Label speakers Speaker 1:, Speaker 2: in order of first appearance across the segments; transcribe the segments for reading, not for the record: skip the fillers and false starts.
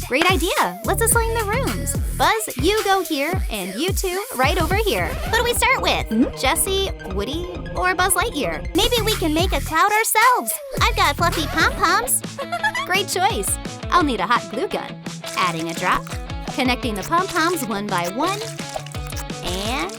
Speaker 1: Great idea. Let's assign the rooms. Buzz, you go here, and you two right over here. Who do we start with? Jessie, Woody, or Buzz Lightyear? Maybe we can make a cloud ourselves. I've got fluffy pom-poms. Great choice. I'll need a hot glue gun. Adding a drop. Connecting the pom-poms one by one. And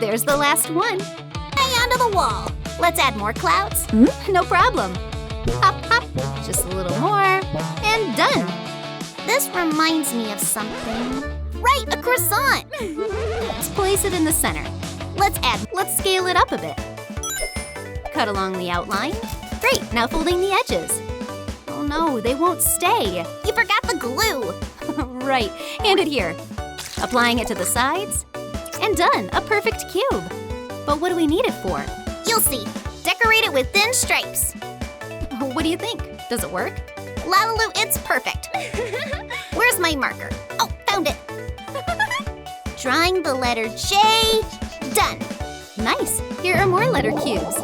Speaker 1: there's the last one. Hang onto the wall. Let's add more clouds. No problem. Hop, hop. Just a little more. And done. This reminds me of something. Right, a croissant. Let's place it in the center. Let's scale it up a bit. Cut along the outline. Great, now folding the edges. Oh no, they won't stay. You forgot the glue. Right, hand it here. Applying it to the sides. And done, a perfect cube. But what do we need it for? You'll see. Decorate it with thin stripes. What do you think? Does it work? Lalilu, it's perfect. Where's my marker? Oh, found it. Drawing the letter J. Done. Nice. Here are more letter cubes.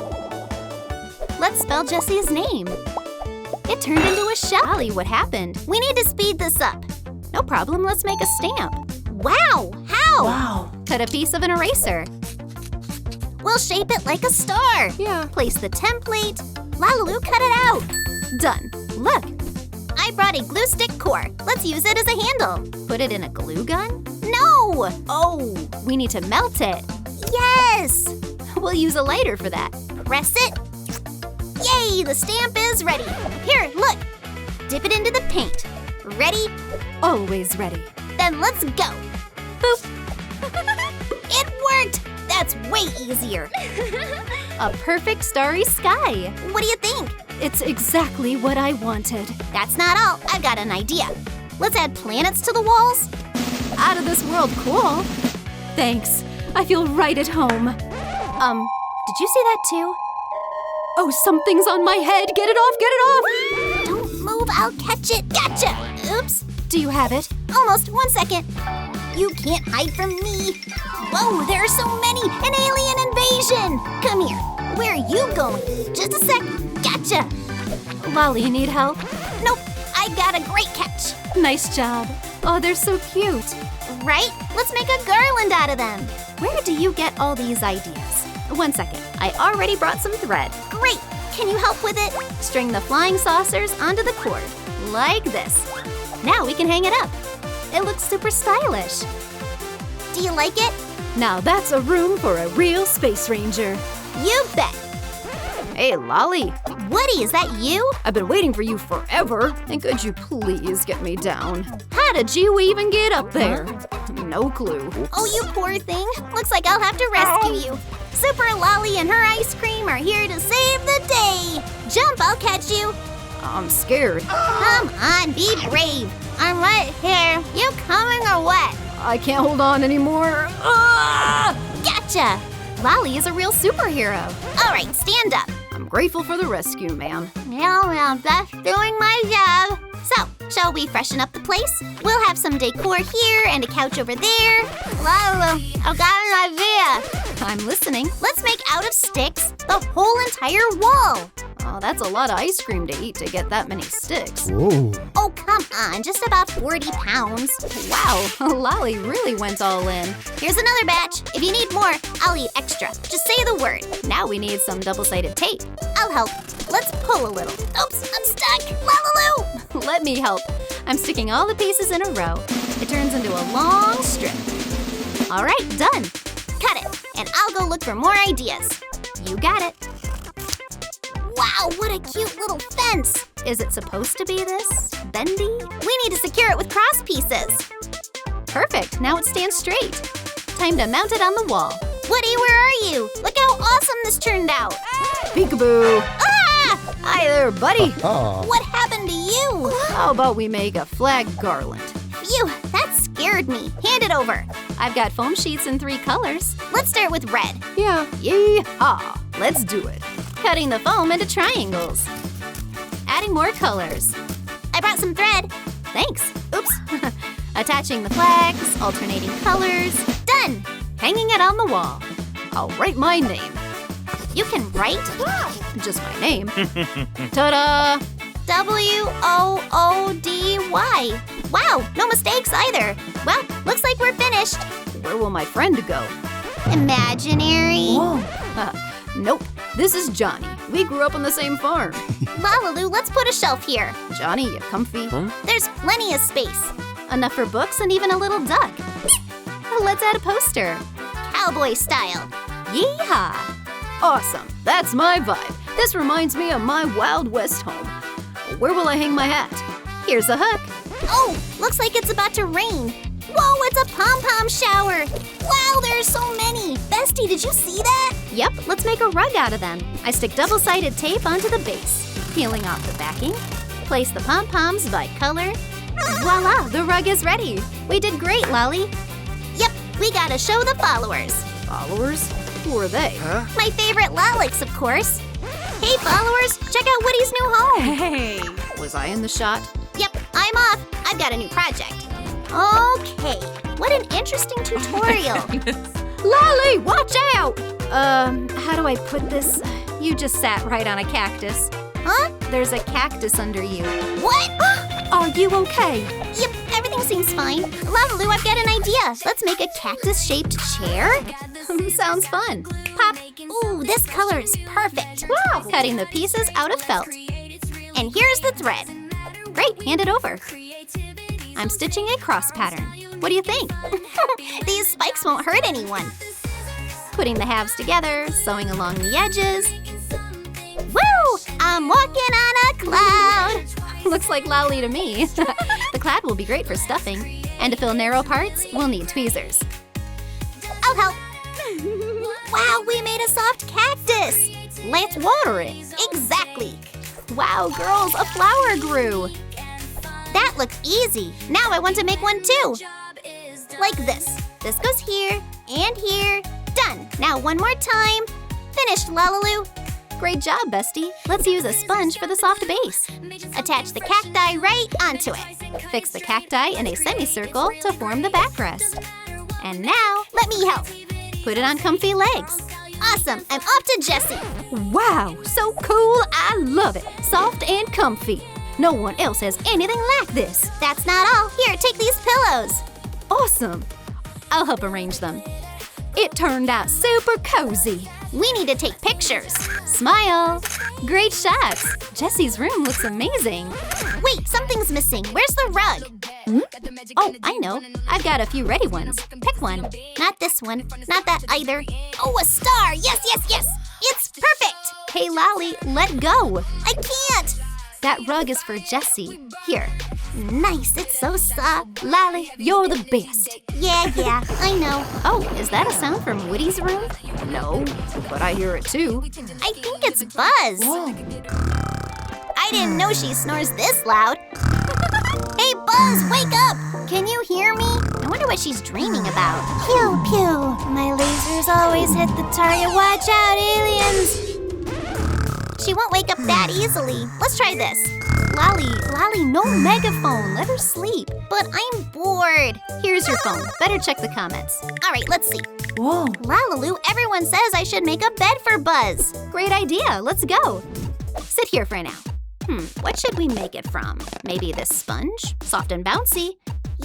Speaker 1: Let's spell Jessie's name. It turned into a shell. Lali, what happened? We need to speed this up. No problem. Let's make a stamp. Wow. How?
Speaker 2: Wow.
Speaker 1: Cut a piece of an eraser. We'll shape it like a star.
Speaker 2: Yeah.
Speaker 1: Place the template. Lalilu, cut it out. Done. Look. I brought a glue stick core. Let's use it as a handle. Put it in a glue gun? No! Oh, we need to melt it. Yes! We'll use a lighter for that. Press it. Yay, the stamp is ready. Here, look. Dip it into the paint. Ready?
Speaker 2: Always ready.
Speaker 1: Then let's go. Boop. It worked! That's way easier. A perfect starry sky. What do you think?
Speaker 2: It's exactly what I wanted.
Speaker 1: That's not all. I've got an idea. Let's add planets to the walls.
Speaker 2: Out of this world cool. Thanks. I feel right at home.
Speaker 1: Did you see that too?
Speaker 2: Oh, something's on my head. Get it off, get it off!
Speaker 1: Don't move, I'll catch it. Gotcha! Oops.
Speaker 2: Do you have it?
Speaker 1: Almost. 1 second. You can't hide from me. Whoa, there are so many. An alien invasion. Come here. Where are you going? Just a sec. Gotcha.
Speaker 2: Lali, need help?
Speaker 1: Nope. I got a great catch.
Speaker 2: Nice job. Oh, they're so cute.
Speaker 1: Right? Let's make a garland out of them. Where do you get all these ideas? 1 second. I already brought some thread. Great. Can you help with it? String the flying saucers onto the cord. Like this. Now we can hang it up. It looks super stylish. Do you like it?
Speaker 2: Now that's a room for a real space ranger.
Speaker 1: You bet.
Speaker 2: Hey, Lali.
Speaker 1: Woody, is that you?
Speaker 2: I've been waiting for you forever. And could you please get me down? How did you even get up there? No clue.
Speaker 1: Oh, you poor thing. Looks like I'll have to rescue you. Super Lali and her ice cream are here to save the day. Jump, I'll catch you.
Speaker 2: I'm scared.
Speaker 1: Come on, be brave. I'm right here. You coming or what?
Speaker 2: I can't hold on anymore. Ah!
Speaker 1: Gotcha. Lali is a real superhero. All right, stand up.
Speaker 2: I'm grateful for the rescue, man.
Speaker 1: Well, that's doing my job. So, shall we freshen up the place? We'll have some decor here and a couch over there. Lali, I've got an idea.
Speaker 2: I'm listening.
Speaker 1: Let's make out of sticks the whole entire wall.
Speaker 2: Oh, that's a lot of ice cream to eat to get that many sticks.
Speaker 3: Whoa.
Speaker 1: Oh, come on, just about 40 pounds.
Speaker 2: Wow, Lali really went all in.
Speaker 1: Here's another batch. If you need more, I'll eat extra. Just say the word.
Speaker 2: Now we need some double-sided tape.
Speaker 1: I'll help. Let's pull a little. Oops, I'm stuck. Lalilu!
Speaker 2: Let me help. I'm sticking all the pieces in a row. It turns into a long strip.
Speaker 1: All right, done. Cut it, and I'll go look for more ideas.
Speaker 2: You got it.
Speaker 1: Wow, what a cute little fence.
Speaker 2: Is it supposed to be this bendy?
Speaker 1: We need to secure it with cross pieces.
Speaker 2: Perfect, now it stands straight. Time to mount it on the wall.
Speaker 1: Woody, where are you? Look how awesome this turned out.
Speaker 2: Peekaboo.
Speaker 1: Ah!
Speaker 2: Hi there, buddy.
Speaker 1: What happened to you?
Speaker 2: How about we make a flag garland?
Speaker 1: Phew, that scared me. Hand it over.
Speaker 2: I've got foam sheets in 3 colors.
Speaker 1: Let's start with red.
Speaker 2: Yeah. Yee-haw. Let's do it. Cutting the foam into triangles. Adding more colors.
Speaker 1: I brought some thread.
Speaker 2: Thanks. Oops. Attaching the flags, alternating colors.
Speaker 1: Done.
Speaker 2: Hanging it on the wall. I'll write my name.
Speaker 1: You can write?
Speaker 2: Just my name. Ta-da!
Speaker 1: WOODY. why. Wow, no mistakes either. Well, looks like we're finished.
Speaker 2: Where will my friend go?
Speaker 1: Imaginary.
Speaker 2: Nope, this is Johnny. We grew up on the same farm.
Speaker 1: Lalilu, let's put a shelf here.
Speaker 2: Johnny, you comfy?
Speaker 1: There's plenty of space. Enough for books and even a little duck. Let's add a poster. Cowboy style. Yeehaw!
Speaker 2: Awesome, that's my vibe. This reminds me of my Wild West home. Where will I hang my hat? Here's a hook.
Speaker 1: Oh, looks like it's about to rain. Whoa, it's a pom-pom shower. Wow, there are so many. Bestie, did you see that? Yep, let's make a rug out of them. I stick double-sided tape onto the base, peeling off the backing. Place the pom-poms by color. Voila, the rug is ready. We did great, Lali. Yep, we gotta show the followers.
Speaker 2: Followers? Who are they?
Speaker 1: My favorite Lalix, of course. Hey, followers, check out Woody's new home.
Speaker 2: Hey, was I in the shot?
Speaker 1: Yep, I'm off. I've got a new project. Okay, what an interesting tutorial.
Speaker 2: Lali, watch out! How do I put this? You just sat right on a cactus.
Speaker 1: Huh?
Speaker 2: There's a cactus under you.
Speaker 1: What?
Speaker 2: Are you okay?
Speaker 1: Yep, everything seems fine. Lalilu, I've got an idea. Let's make a cactus-shaped chair.
Speaker 2: Sounds fun.
Speaker 1: Pop. Ooh, this color is perfect. Wow. Cutting the pieces out of felt. And here's the thread. Great, hand it over. I'm stitching a cross pattern. What do you think? These spikes won't hurt anyone. Putting the halves together, sewing along the edges. Woo! I'm walking on a cloud. Looks like Lali to me. The cloud will be great for stuffing. And to fill narrow parts, we'll need tweezers. I'll help. Wow, we made a soft cactus. Let's water it. Exactly. Wow, girls, a flower grew. That looked easy. Now I want to make one too. Like this. This goes here and here. Done. Now one more time. Finished, Lalilu. Great job, bestie. Let's use a sponge for the soft base. Attach the cacti right onto it. Fix the cacti in a semicircle to form the backrest. And now, let me help. Put it on comfy legs. Awesome, I'm off to Jessie.
Speaker 2: Wow, so cool, I love it. Soft and comfy. No one else has anything like this.
Speaker 1: That's not all. Here, take these pillows.
Speaker 2: Awesome. I'll help arrange them. It turned out super cozy.
Speaker 1: We need to take pictures.
Speaker 2: Smile. Great shots. Jessie's room looks amazing.
Speaker 1: Wait, something's missing. Where's the rug? Oh, I know. I've got a few ready ones. Pick one. Not this one. Not that either. Oh, a star. Yes, yes, yes. It's perfect.
Speaker 2: Hey, Lali, let go.
Speaker 1: I can't.
Speaker 2: That rug is for Jessie. Here.
Speaker 1: Nice. It's so soft.
Speaker 2: Lali, you're the best.
Speaker 1: Yeah, I know.
Speaker 2: Oh, is that a sound from Woody's room? No, but I hear it too.
Speaker 1: I think it's Buzz.
Speaker 2: Whoa.
Speaker 1: I didn't know she snores this loud. Hey, Buzz, wake up! Can you hear me? I wonder what she's dreaming about. Pew, pew. My lasers always hit the target. Watch out, aliens! She won't wake up that easily. Let's try this. Lali, no megaphone. Let her sleep. But I'm bored. Here's your phone. Better check the comments. All right, let's see.
Speaker 2: Whoa.
Speaker 1: Lalilu, everyone says I should make a bed for Buzz.
Speaker 2: Great idea. Let's go.
Speaker 1: Sit here for now. What should we make it from? Maybe this sponge? Soft and bouncy.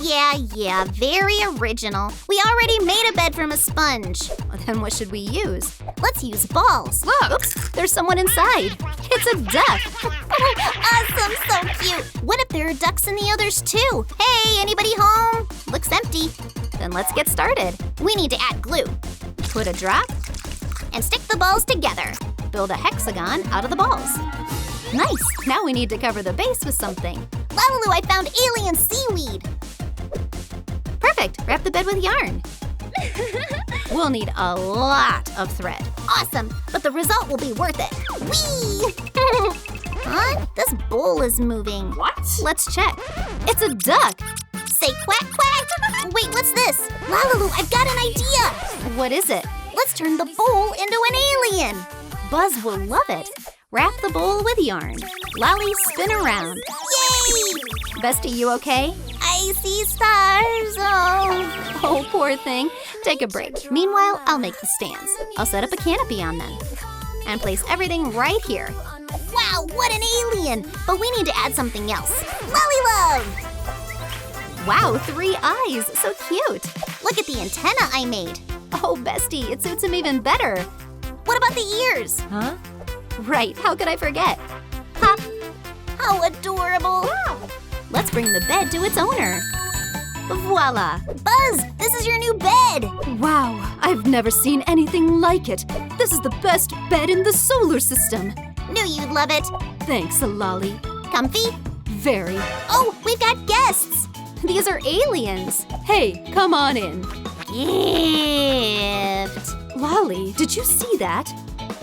Speaker 1: Yeah, very original. We already made a bed from a sponge.
Speaker 2: Then what should we use?
Speaker 1: Let's use balls.
Speaker 2: Look!
Speaker 1: Oops, there's someone inside. It's a duck. Awesome, so cute. What if there are ducks in the others too? Hey, anybody home? Looks empty. Then let's get started. We need to add glue. Put a drop and stick the balls together. Build a hexagon out of the balls. Nice. Now we need to cover the base with something. Lalilu, I found alien seaweed. Perfect. Wrap the bed with yarn. We'll need a lot of thread. Awesome, but the result will be worth it. Whee! Huh? This bowl is moving.
Speaker 2: What?
Speaker 1: Let's check. It's a duck. Say quack, quack. Wait, what's this? Lalilu, I've got an idea. What is it? Let's turn the bowl into an alien. Buzz will love it. Wrap the bowl with yarn. Lali, spin around. Yay! Bestie, you okay? I see stars. Oh, poor thing. Take a break. Meanwhile, I'll make the stands. I'll set up a canopy on them and place everything right here. Wow, what an alien! But we need to add something else. Lali Love! Wow, 3 eyes, so cute. Look at the antenna I made. Oh, bestie, it suits him even better. What about the ears?
Speaker 2: Huh?
Speaker 1: Right, how could I forget? Pop. How adorable. Let's bring the bed to its owner. Voila! Buzz, this is your new bed!
Speaker 2: Wow, I've never seen anything like it. This is the best bed in the solar system.
Speaker 1: Knew you'd love it.
Speaker 2: Thanks, Lali.
Speaker 1: Comfy?
Speaker 2: Very.
Speaker 1: Oh, we've got guests! These are aliens.
Speaker 2: Hey, come on in.
Speaker 1: Gift.
Speaker 2: Lali, did you see that?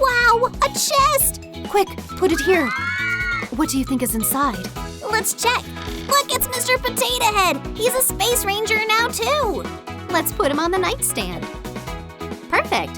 Speaker 1: Wow, a chest!
Speaker 2: Quick, put it here. What do you think is inside?
Speaker 1: Let's check. Look, it's Mr. Potato Head. He's a space ranger now, too. Let's put him on the nightstand. Perfect.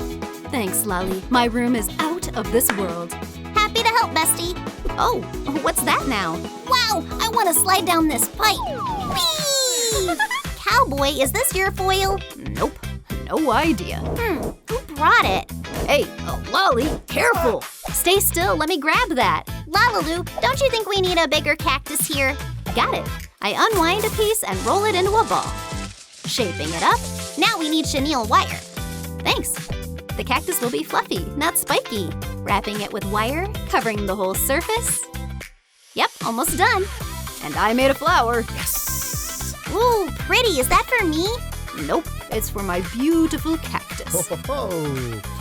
Speaker 2: Thanks, Lali. My room is out of this world.
Speaker 1: Happy to help, bestie. Oh, what's that now? Wow, I want to slide down this pipe. Whee! Cowboy, is this your foil?
Speaker 2: Nope, no idea.
Speaker 1: Who brought it?
Speaker 2: Hey, Lali, careful.
Speaker 1: Stay still, let me grab that. Lalilu, don't you think we need a bigger cactus here? Got it. I unwind a piece and roll it into a ball. Shaping it up. Now we need chenille wire. Thanks. The cactus will be fluffy, not spiky. Wrapping it with wire, covering the whole surface. Yep, almost done.
Speaker 2: And I made a flower. Yes.
Speaker 1: Ooh, pretty. Is that for me?
Speaker 2: Nope, it's for my beautiful cactus.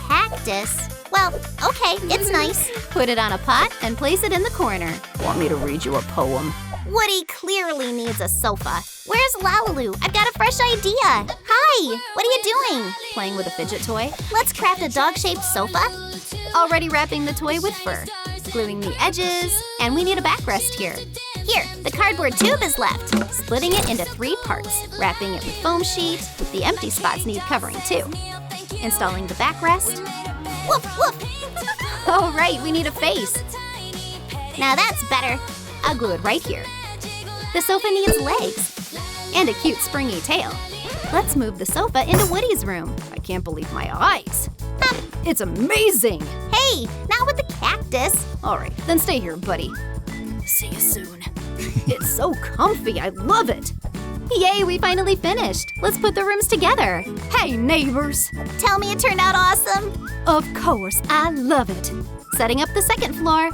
Speaker 1: Cactus? Well, okay, it's nice. Put it on a pot and place it in the corner.
Speaker 2: Want me to read you a poem?
Speaker 1: Woody clearly needs a sofa. Where's Lalilu? I've got a fresh idea. Hi, what are you doing?
Speaker 2: Playing with a fidget toy?
Speaker 1: Let's craft a dog-shaped sofa. Already wrapping the toy with fur. Gluing the edges, and we need a backrest here. Here, the cardboard tube is left. Splitting it into 3 parts. Wrapping it with foam sheet. The empty spots need covering too. Installing the backrest. Woof, woof. Oh, right, we need a face. Now that's better. I'll glue it right here. The sofa needs legs and a cute springy tail. Let's move the sofa into Woody's room.
Speaker 2: I can't believe my eyes. It's amazing.
Speaker 1: Hey, not with the cactus.
Speaker 2: All right, then stay here, buddy. See you soon. It's so comfy, I love it.
Speaker 1: Yay, we finally finished. Let's put the rooms together.
Speaker 2: Hey, neighbors.
Speaker 1: Tell me it turned out awesome.
Speaker 2: Of course, I love it.
Speaker 1: Setting up the 2nd floor.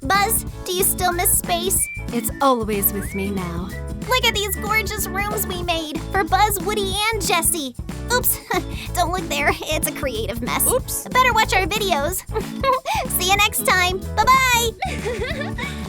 Speaker 1: Buzz, do you still miss space?
Speaker 2: It's always with me now.
Speaker 1: Look at these gorgeous rooms we made for Buzz, Woody, and Jessie. Oops, don't look there. It's a creative mess.
Speaker 2: Oops.
Speaker 1: Better watch our videos. See you next time. Bye-bye.